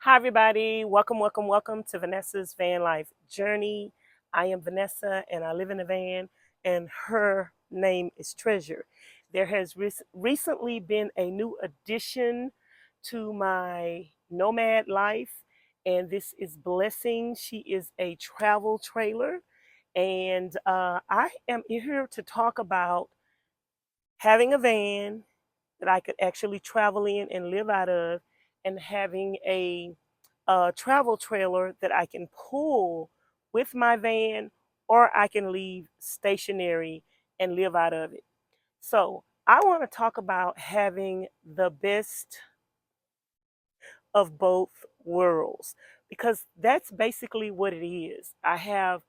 Hi, everybody. Welcome to Vanessa's Van Life Journey. I am Vanessa and I live in a van, and her name is Treasure. There has recently been a new addition to my nomad life, and this is Blessing. She is a travel trailer, and I am here to talk about having a van that I could actually travel in and live out of, and having a travel trailer that I can pull with my van, or I can leave stationary and live out of it. So I want to talk about having the best of both worlds, because that's basically what it is. I have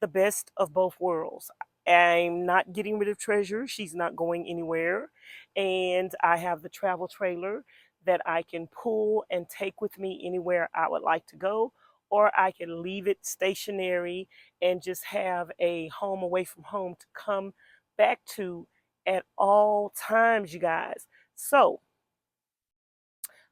the best of both worlds. I'm not getting rid of Treasure. She's not going anywhere. And I have the travel trailer that I can pull and take with me anywhere I would like to go, or I can leave it stationary and just have a home away from home to come back to at all times, you guys. So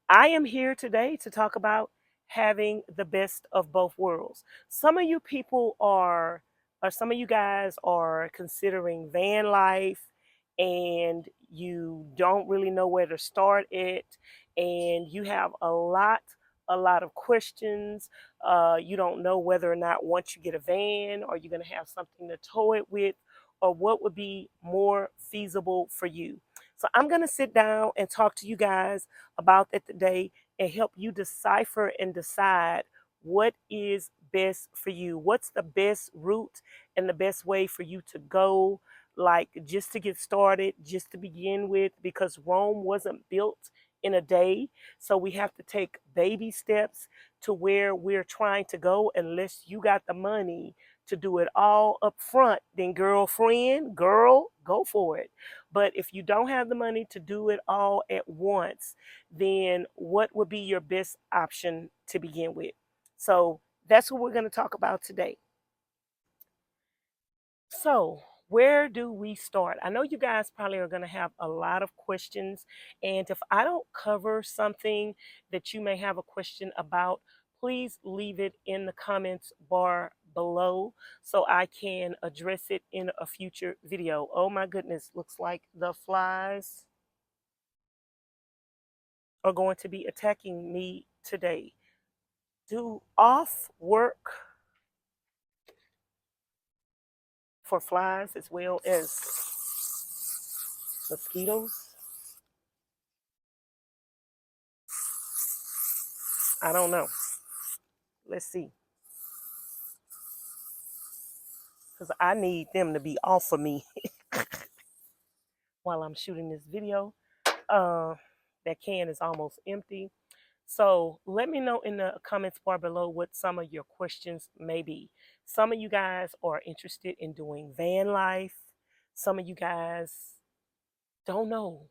I am here today to talk about having the best of both worlds. Some of you people are, or some of you guys are considering van life, and you don't really know where to start it, and you have a lot of questions. You don't know whether or not once you get a van, are you going to have something to tow it with, or what would be more feasible for you. So I'm going to sit down and talk to you guys about that today and help you decipher and decide what is best for you. What's the best route and the best way for you to go, like just to get started, just to begin with, because Rome wasn't built in a day. So we have to take baby steps to where we're trying to go. Unless you got the money to do it all up front, then girlfriend, girl, go for it. But if you don't have the money to do it all at once, then what would be your best option to begin with? So that's what we're going to talk about today. So, where do we start? I know you guys probably are going to have a lot of questions, and if I don't cover something that you may have a question about, please leave it in the comments bar below so I can address it in a future video. Oh my goodness, looks like the flies are going to be attacking me today. Do off work for flies as well as mosquitoes? I don't know. Let's see. Because I need them to be off of me while I'm shooting this video. Uh, that can is almost empty. So let me know in the comments bar below what some of your questions may be. Some of you guys are interested in doing van life. Some of you guys don't know.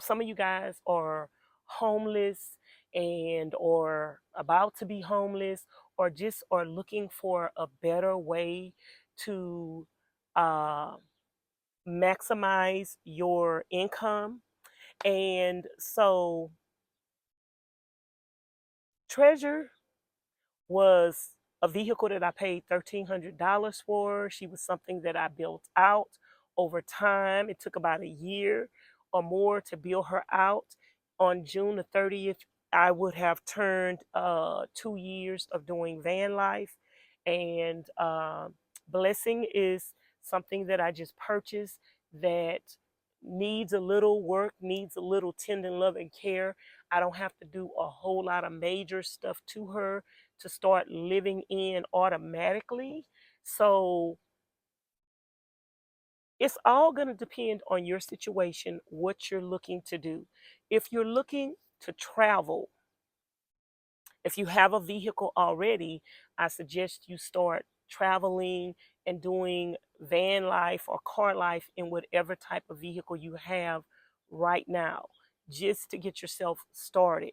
Some of you guys are homeless and or about to be homeless, or just are looking for a better way to uh, maximize your income. And so Treasure was a vehicle that I paid $1,300 for. She was something that I built out over time. It took about a year or more to build her out. On June the 30th, I would have turned 2 years of doing van life. And Blessing is something that I just purchased that needs a little work, needs a little tender love and care. I don't have to do a whole lot of major stuff to her to start living in automatically. So it's all going to depend on your situation, what you're looking to do. If you're looking to travel, if you have a vehicle already, I suggest you start traveling and doing van life or car life in whatever type of vehicle you have right now, just to get yourself started.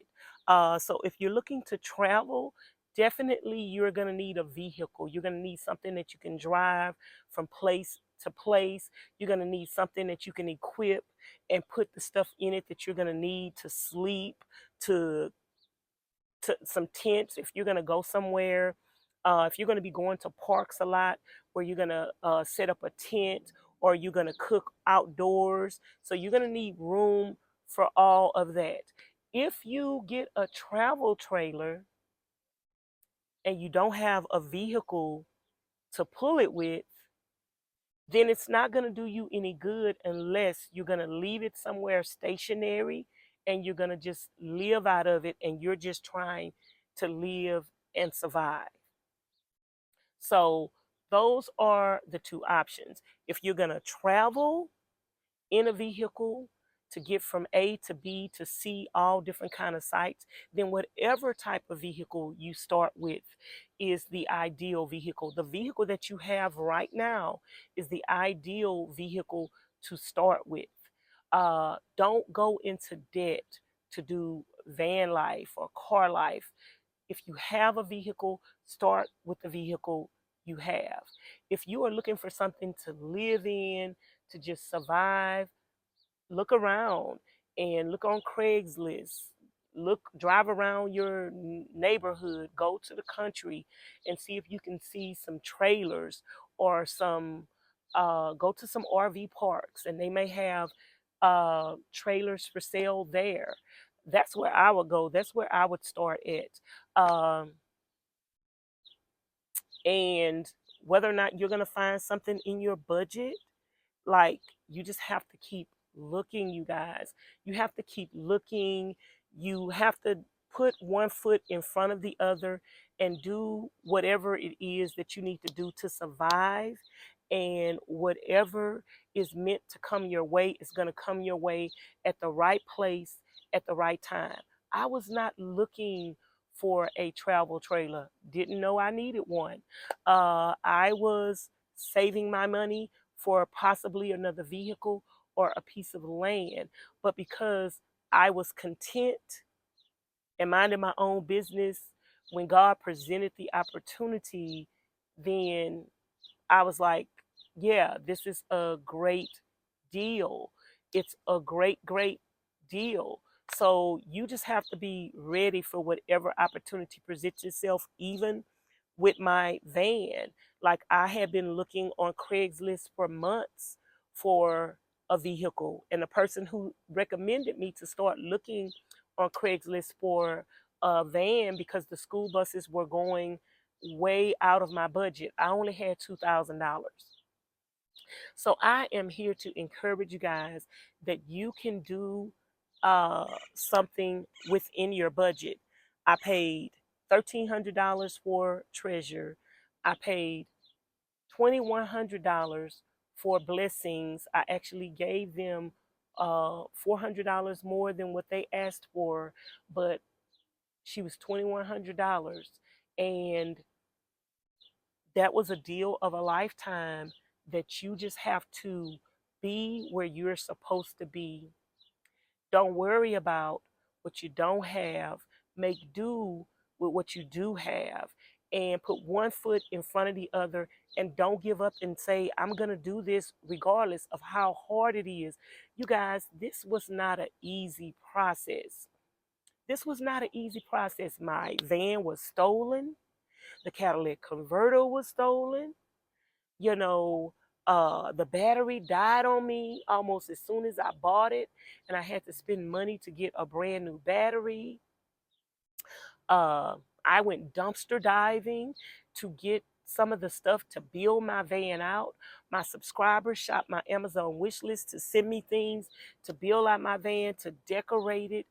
So if you're looking to travel, definitely you're going to need a vehicle. You're going to need something that you can drive from place to place. You're going to need something that you can equip and put the stuff in it that you're going to need to sleep, to some tents if you're going to go somewhere. If you're going to be going to parks a lot, where you're going to set up a tent, or you're going to cook outdoors. So you're going to need room for all of that. If you get a travel trailer and you don't have a vehicle to pull it with, then it's not going to do you any good unless you're going to leave it somewhere stationary and you're going to just live out of it, and you're just trying to live and survive. So those are the two options. If you're going to travel in a vehicle to get from A to B to see all different kind of sites, then whatever type of vehicle you start with is the ideal vehicle. The vehicle that you have right now is the ideal vehicle to start with. Don't go into debt to do van life or car life. If you have a vehicle, start with the vehicle you have. If you are looking for something to live in, to just survive, look around and look on Craigslist. Drive around your neighborhood, go to the country and see if you can see some trailers or go to some RV parks, and they may have trailers for sale there. That's where I would go. That's where I would start at. And whether or not you're going to find something in your budget, like, you just have to keep looking, you guys. You have to keep looking. You have to put one foot in front of the other and do whatever it is that you need to do to survive. And whatever is meant to come your way is going to come your way at the right place at the right time. I was not looking for a travel trailer, didn't know I needed one. I was saving my money for possibly another vehicle or a piece of land. But because I was content and minding my own business, when God presented the opportunity, then I was like, yeah, this is a great deal. It's a great, great deal. So you just have to be ready for whatever opportunity presents itself, even with my van. Like, I had been looking on Craigslist for months for a vehicle, and the person who recommended me to start looking on Craigslist for a van, because the school buses were going way out of my budget. I only had $2,000. So I am here to encourage you guys that you can do something within your budget. I paid $1,300 for Treasure. I paid $2,100 for Blessings. I actually gave them $400 more than what they asked for, but she was $2,100. And that was a deal of a lifetime, that you just have to be where you're supposed to be. Don't worry about what you don't have. Make do with what you do have, and put one foot in front of the other, and don't give up and say, I'm going to do this regardless of how hard it is. You guys, this was not an easy process. This was not an easy process. My van was stolen. The catalytic converter was stolen. You know, the battery died on me almost as soon as I bought it, and I had to spend money to get a brand new battery. I went dumpster diving to get some of the stuff to build my van out. My subscribers shot my Amazon wish list to send me things to build out my van, to decorate it.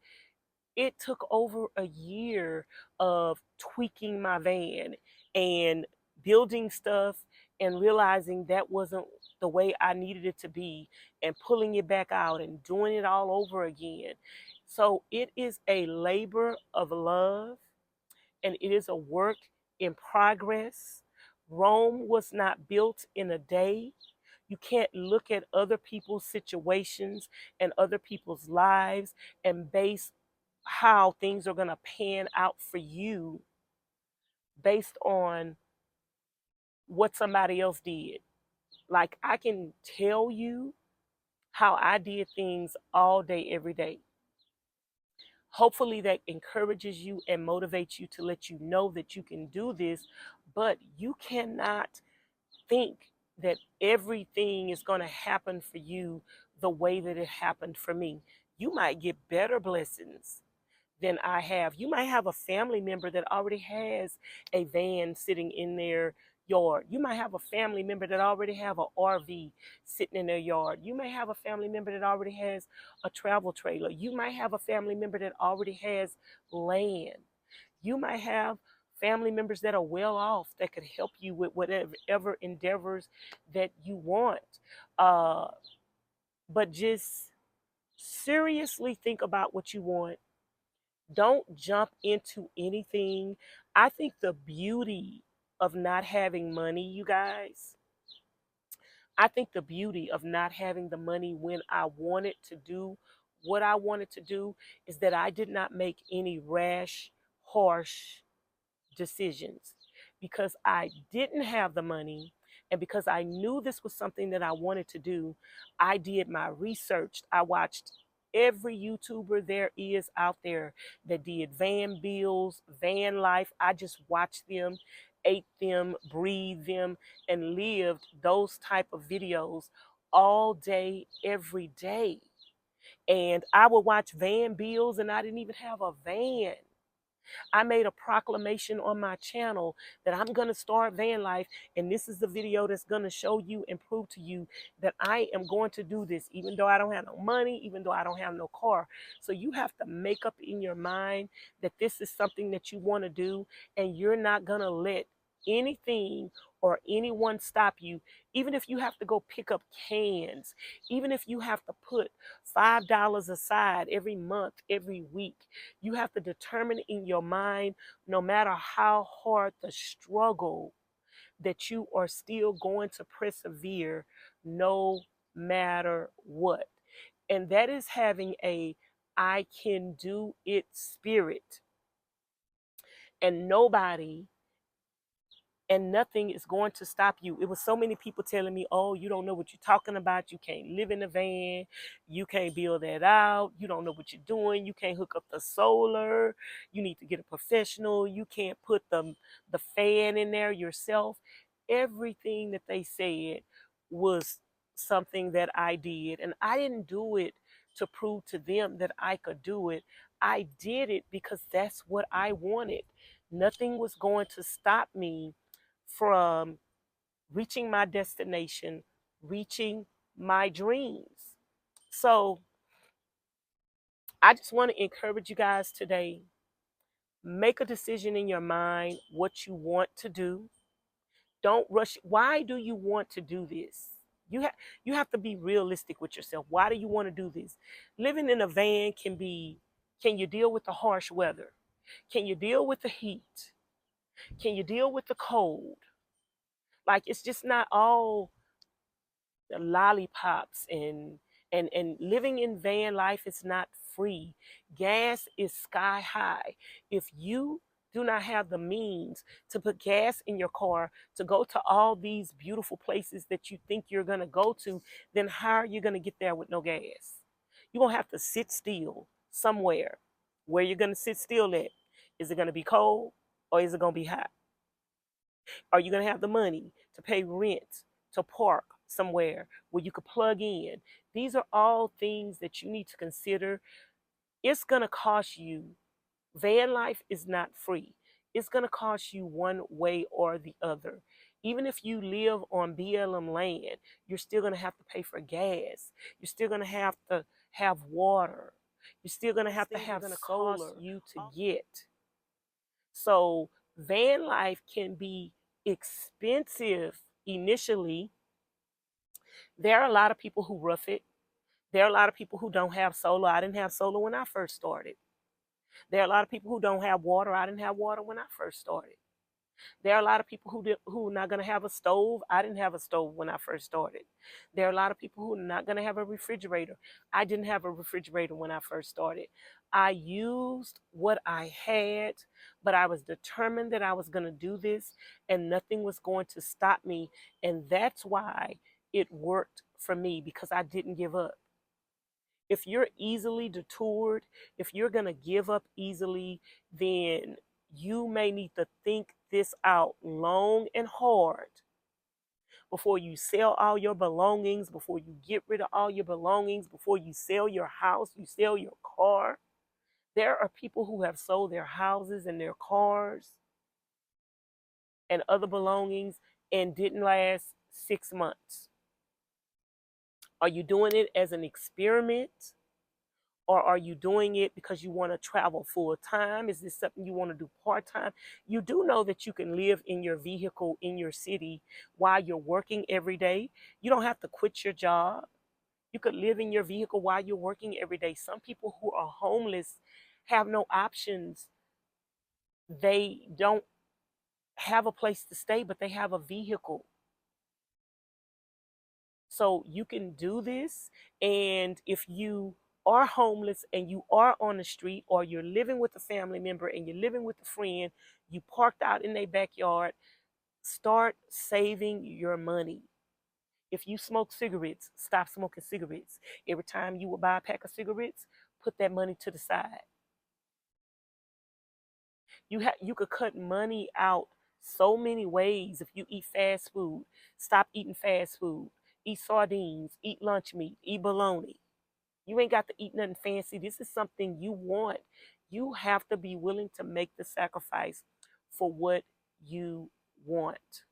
It took over a year of tweaking my van and building stuff, and realizing that wasn't the way I needed it to be, and pulling it back out and doing it all over again. So it is a labor of love, and it is a work in progress. Rome was not built in a day. You can't look at other people's situations and other people's lives and base how things are going to pan out for you based on what somebody else did. Like, I can tell you how I did things all day, every day. Hopefully that encourages you and motivates you to let you know that you can do this, but you cannot think that everything is going to happen for you the way that it happened for me. You might get better blessings than I have. You might have a family member that already has a van sitting in their yard. You might have a family member that already have an RV sitting in their yard. You may have a family member that already has a travel trailer. You might have a family member that already has land. You might have family members that are well off that could help you with whatever endeavors that you want. Uh, but just seriously think about what you want. Don't jump into anything. I think the beauty of not having money, you guys, I think the beauty of not having the money when I wanted to do what I wanted to do is that I did not make any rash, harsh decisions because I didn't have the money and because I knew this was something that I wanted to do. I did my research. I watched every YouTuber there is out there that did van bills, van life. I just watched them, ate them, breathed them, and lived those type of videos all day, every day. And I would watch van bills and I didn't even have a van. I made a proclamation on my channel that I'm going to start van life. And this is the video that's going to show you and prove to you that I am going to do this, even though I don't have no money, even though I don't have no car. So you have to make up in your mind that this is something that you want to do, and you're not going to let anything or anyone stop you, even if you have to go pick up cans, even if you have to put $5 aside every month, every week. You have to determine in your mind, no matter how hard the struggle, that you are still going to persevere no matter what. And that is having a I can do it spirit. And nobody and nothing is going to stop you. It was so many people telling me, oh, you don't know what you're talking about. You can't live in a van. You can't build that out. You don't know what you're doing. You can't hook up the solar. You need to get a professional. You can't put the fan in there yourself. Everything that they said was something that I did. And I didn't do it to prove to them that I could do it. I did it because that's what I wanted. Nothing was going to stop me from reaching my destination, reaching my dreams. So I just want to encourage you guys today. Make a decision in your mind what you want to do. Don't rush. Why do you want to do this? You have to be realistic with yourself. Why do you want to do this? Living in a van can you deal with the harsh weather? Can you deal with the heat? Can you deal with the cold? Like it's just not all the lollipops and living in van life is not free. Gas is sky high. If you do not have the means to put gas in your car to go to all these beautiful places that you think you're going to go to, then how are you going to get there with no gas? You're going to have to sit still somewhere. Where you're going to sit still at? Is it going to be cold or is it going to be hot? Are you going to have the money to pay rent, to park somewhere where you could plug in? These are all things that you need to consider. It's going to cost you. Van life is not free. It's going to cost you one way or the other. Even if you live on BLM land, you're still going to have to pay for gas. You're still going to have water. You're still going to have solar you to get. So van life can be expensive initially. There are a lot of people who rough it. There are a lot of people who don't have solar. I didn't have solar when I first started. There are a lot of people who don't have water. I didn't have water when I first started. There are a lot of people who are not going to have a stove. I didn't have a stove when I first started. There are a lot of people who are not going to have a refrigerator. I didn't have a refrigerator when I first started. I used what I had, but I was determined that I was going to do this and nothing was going to stop me. And that's why it worked for me, because I didn't give up. If you're easily detoured, if you're going to give up easily, then you may need to think this out long and hard before you sell all your belongings, before you get rid of all your belongings, before you sell your house, you sell your car. There are people who have sold their houses and their cars and other belongings and didn't last 6 months. Are you doing it as an experiment? Or are you doing it because you want to travel full time? Is this something you want to do part time? You do know that you can live in your vehicle in your city while you're working every day. You don't have to quit your job. You could live in your vehicle while you're working every day. Some people who are homeless have no options. They don't have a place to stay, but they have a vehicle. So you can do this. And if you are homeless and you are on the street, or you're living with a family member and you're living with a friend, you parked out in their backyard, start saving your money. If you smoke cigarettes, stop smoking cigarettes. Every time you will buy a pack of cigarettes, put that money to the side. You could cut money out so many ways. If you eat fast food, stop eating fast food. Eat sardines, eat lunch meat, eat bologna. You ain't got to eat nothing fancy. This is something you want. You have to be willing to make the sacrifice for what you want.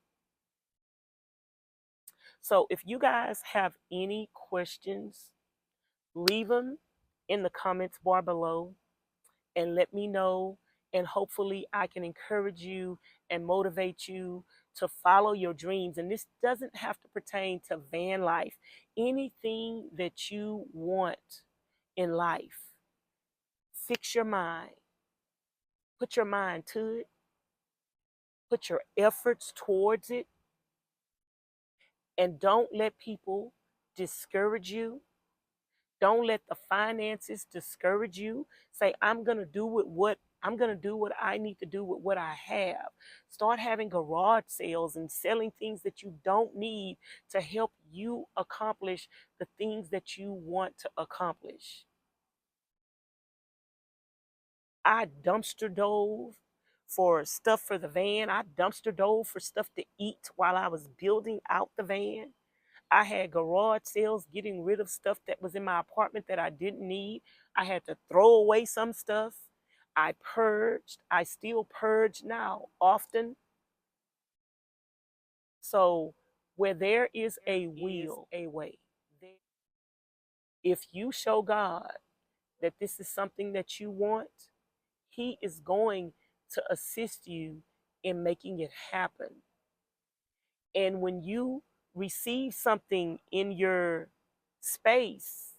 So if you guys have any questions, leave them in the comments bar below and let me know. And hopefully I can encourage you and motivate you to follow your dreams. And this doesn't have to pertain to van life. Anything that you want in life, fix your mind, put your mind to it, put your efforts towards it, and don't let people discourage you. Don't let the finances discourage you. Say, I'm gonna do what I need to do with what I have. Start having garage sales and selling things that you don't need to help you accomplish the things that you want to accomplish. I dumpster dove for stuff for the van. I dumpster dove for stuff to eat while I was building out the van. I had garage sales getting rid of stuff that was in my apartment that I didn't need. I had to throw away some stuff. I purged. I still purge now often. So where there is a will, a way. If you show God that this is something that you want, He is going to assist you in making it happen. And when you receive something in your space,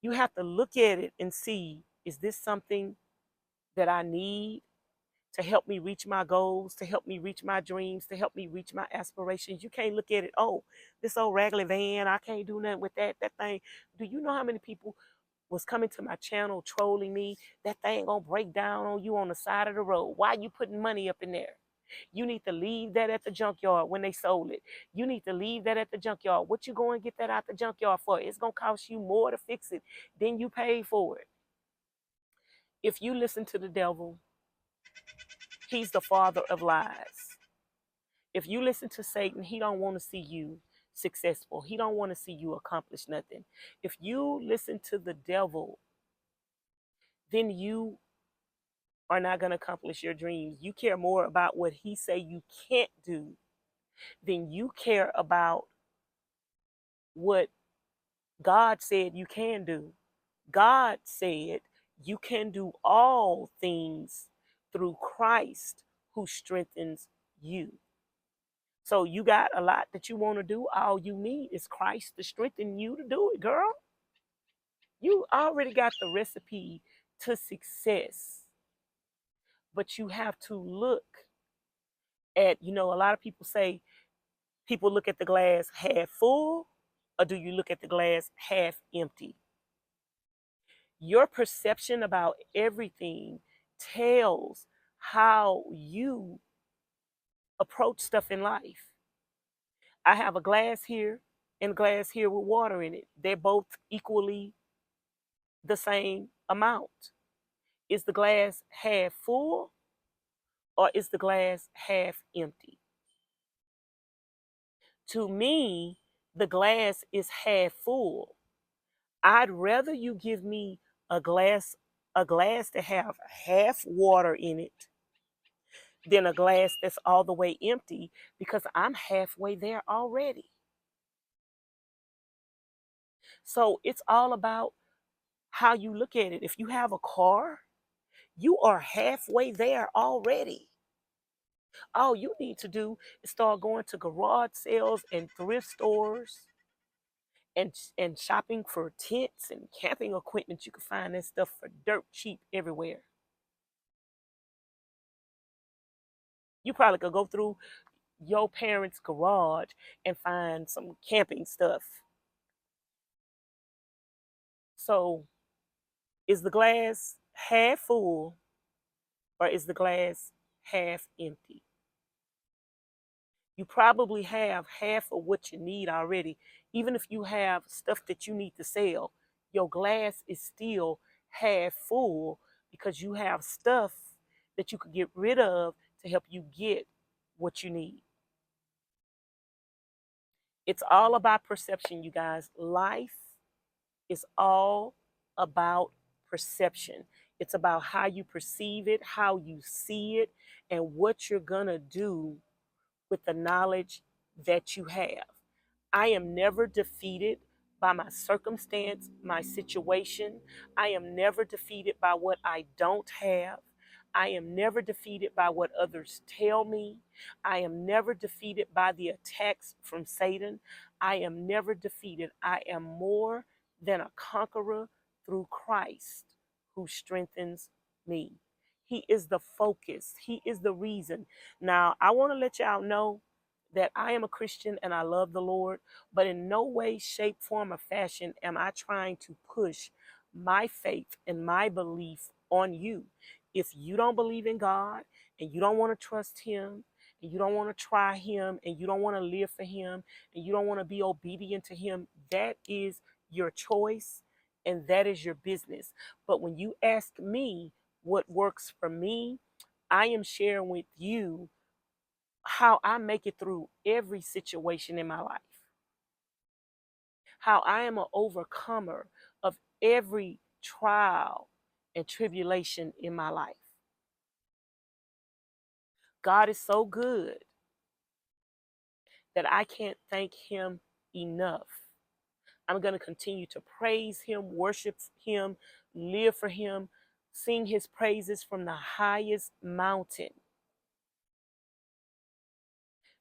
you have to look at it and see, is this something that I need to help me reach my goals, to help me reach my dreams, to help me reach my aspirations? You can't look at it, oh, this old raggedy van, I can't do nothing with that thing. Do you know how many people was coming to my channel trolling me? That thing gonna break down on you on the side of the road. Why you putting money up in there? You need to leave that at the junkyard when they sold it. You need to leave that at the junkyard. What you going to get that out the junkyard for? It's going to cost you more to fix it than you paid for it. If you listen to the devil, he's the father of lies. If you listen to Satan, he don't want to see you successful. He don't want to see you accomplish nothing. If you listen to the devil, then you are not going to accomplish your dreams. You care more about what he say you can't do than you care about what God said you can do. God said you can do all things through Christ who strengthens you. So you got a lot that you want to do. All you need is Christ to strengthen you to do it, girl. You already got the recipe to success. But you have to look at, a lot of people say, people look at the glass half full, or do you look at the glass half empty? Your perception about everything tells how you approach stuff in life. I have a glass here and a glass here with water in it. They're both equally the same amount? Is the glass half full or is the glass half empty? To me, the glass is half full. I'd rather you give me a glass that have half water in it than a glass that's all the way empty, because I'm halfway there already. So it's all about how you look at it. If you have a car, you are halfway there already. All you need to do is start going to garage sales and thrift stores and shopping for tents and camping equipment. You can find that stuff for dirt cheap everywhere. You probably could go through your parents' garage and find some camping stuff. So, is the glass half full or is the glass half empty? You probably have half of what you need already. Even if you have stuff that you need to sell, your glass is still half full because you have stuff that you could get rid of to help you get what you need. It's all about perception, you guys. Life is all about perception. It's about how you perceive it, how you see it, and what you're going to do with the knowledge that you have. I am never defeated by my circumstance, my situation. I am never defeated by what I don't have. I am never defeated by what others tell me. I am never defeated by the attacks from Satan. I am never defeated. I am more than a conqueror through Christ who strengthens me. He is the focus. He is the reason. Now, I want to let y'all know that I am a Christian and I love the Lord, but in no way, shape, form, or fashion am I trying to push my faith and my belief on you. If you don't believe in God and you don't want to trust Him and you don't want to try Him and you don't want to live for Him and you don't want to be obedient to Him, that is your choice and that is your business. But when you ask me what works for me, I am sharing with you how I make it through every situation in my life, how I am an overcomer of every trial and tribulation in my life. God is so good that I can't thank Him enough. I'm going to continue to praise Him, worship Him, live for Him, sing His praises from the highest mountain,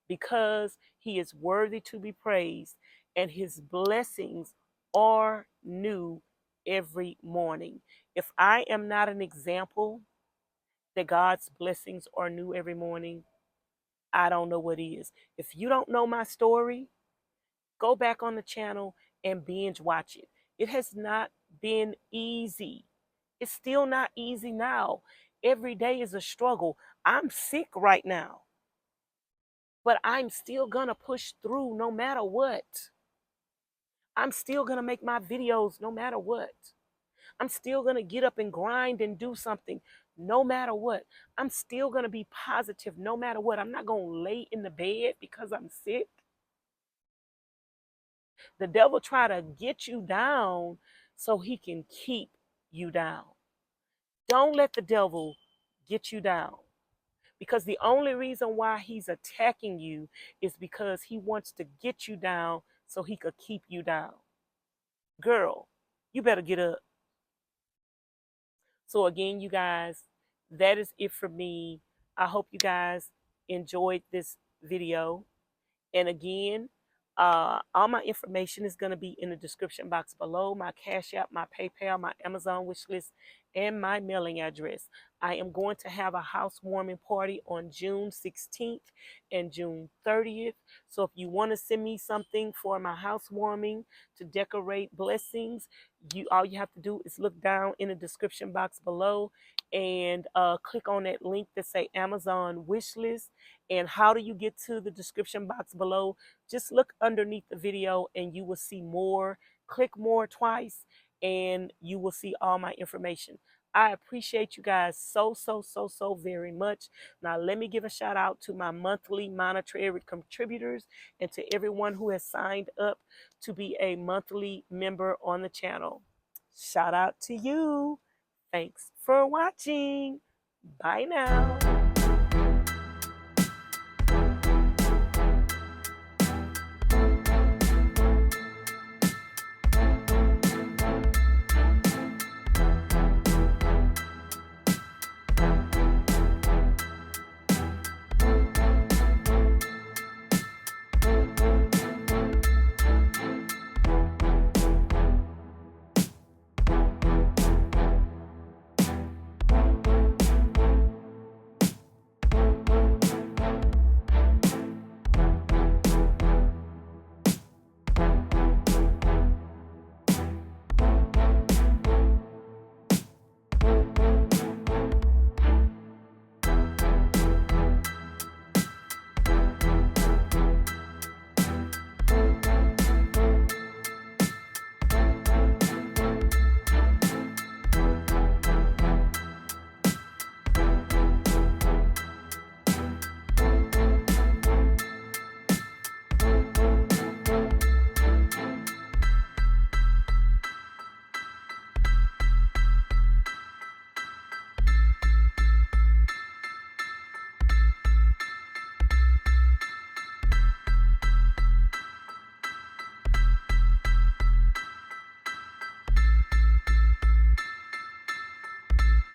because He is worthy to be praised and His blessings are new every morning. If I am not an example that God's blessings are new every morning, I don't know what is. If you don't know my story, go back on the channel and binge watch it. It has not been easy. It's still not easy now. Every day is a struggle. I'm sick right now, but I'm still gonna push through no matter what. I'm still gonna make my videos no matter what. I'm still gonna get up and grind and do something no matter what. I'm still gonna be positive no matter what. I'm not gonna lay in the bed because I'm sick. The devil try to get you down so he can keep you down. Don't let the devil get you down, because the only reason why he's attacking you is because he wants to get you down so he could keep you down. Girl, you better get up. So again, you guys, that is it for me. I hope you guys enjoyed this video. And again, all my information is going to be in the description box below. My Cash App, my PayPal, my Amazon wish list, and my mailing address. I am going to have a housewarming party on June 16th and June 30th. So if you want to send me something for my housewarming to decorate blessings, all you have to do is look down in the description box below and click on that link that say Amazon wish list. And how do you get to the description box below? Just look underneath the video and you will see more. Click more twice and you will see all my information. I appreciate you guys so very much. Now, let me give a shout out to my monthly monetary contributors and to everyone who has signed up to be a monthly member on the channel. Shout out to you. Thanks for watching. Bye now.